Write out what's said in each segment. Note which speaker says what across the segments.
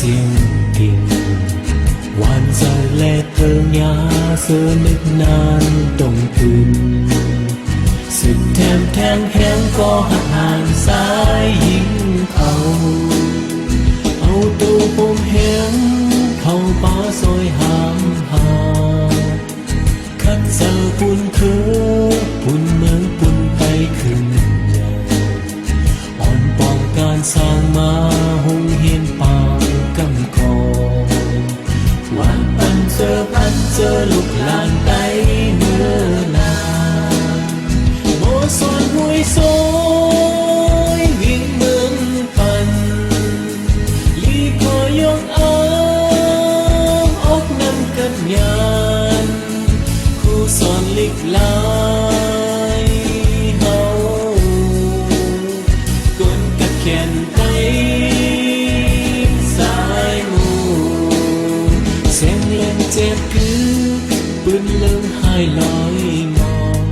Speaker 1: riêng tình hoàn giờ lệ thơ nhã sơ nước nan đồng tình sự thèm thang hén có hạt hàng sái dính âu tu bom hén khâu bá rồi hàm hà khăn giờ buồn khứ buồn mơ buồn tay khừngอ่อนปองการสร้างมาหงเฮียนปางกำกองวันปันเจอลูกหลานไตเมื่อลาโมสอนมวยซอยวิ่งเมืองปันลีคอยองอ้างออกนำกันงานครูสอนลิกลาแขนไตสายมูเสียงเล่นเจ็บคือปืนเลื่องหายลอยมอง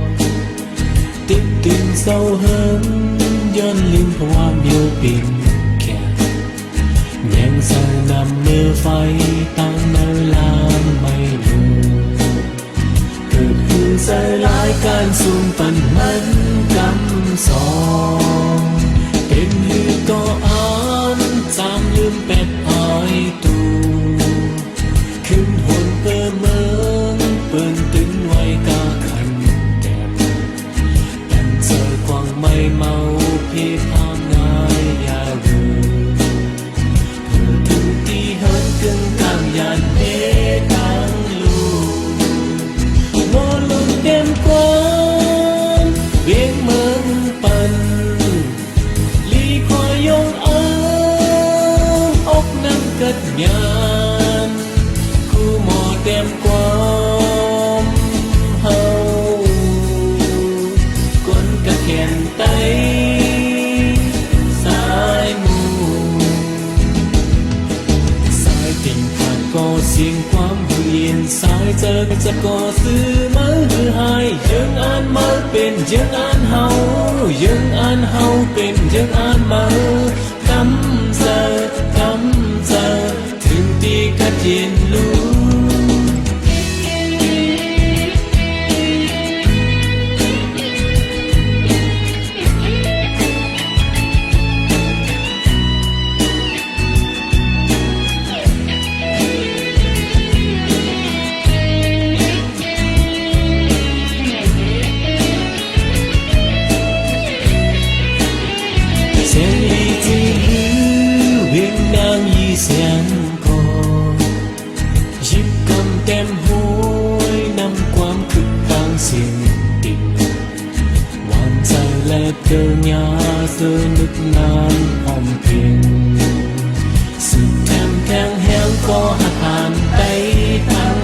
Speaker 1: ติดตื่นเศร้าเฮิมย้อนลืมความเดียวปิ่นแค่ยังใส่นำมือไฟตั้งเมื่อลามไม่ลืมเกิดคือใส่หลายการสูงปันมันกำสองเป็นหือก็อ่านจำลืมเป็ดอ้อยตูขึ้นหนเปิดเมืองเปิ่นตึงไว้กาขันแก่แต่เจอควางไม่เมาพี่พามงายยาเรือเพื่อถึงที่เฮินกึ่งกลางยานเอ๊กลางลูโมลุนเต็มกว้างเวียงเมืองปันยงอ้างอกนั่งกัดงานคู่หมอเต็มความเฮากนกะแขนไตสายมูสายติ่งขาดก็เสียงความเวียนสายเจอจะก่อซื้อมือหรือหายยังอ่านมาเป็นยังอ่านเฮายังอ่านเฮาเป็นยังอ่านมาคำเจอถึงตีกัดเย็นลูเสียงลีที่ลือเวียงนางยีเสียงก่อยิบกำเต็มห้วยนำความคึกต่างเสียงติ่งหวานใจและเกินยาเสือนึกนานอ้อมเพียงสุดแถมแทงแห้งก็หักหานไปทั้ง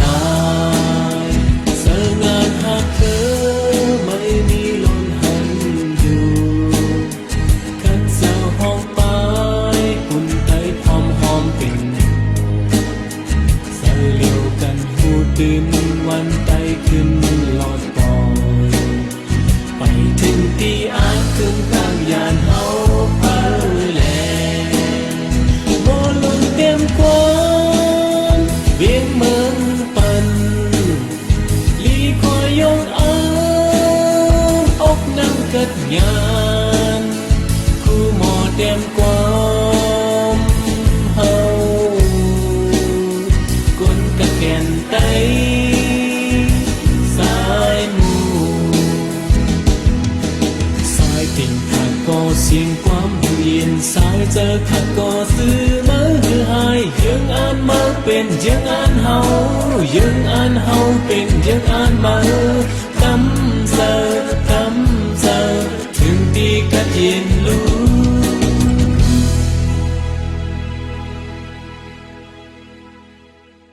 Speaker 1: ลายเสืองานหักเธอไม่มีลนหันอยู่ห้องไปปุ่นไทยพร้อมหอมเป็นใส่เลี้ยวกันหูตื่นวันไตขึ้นหลอดปอยไปถึงที่อาจถึงกลางยานเฮาเผอแลโมลุนเต็มกว้างเวียงเมืองปันลีคอยยงอ้างอกนั่งกัดงานเต็มความเฮากนกะแขนไตสายมูสายติ่งขาดก็เสียงความเวียนสายเจอขาดก็ซื้อมือหรือหายยังอ่านมาเป็นยังอ่านเฮายังอ่านเฮาเป็นยังอ่านมาคำเจอถึงตีกัดเย็น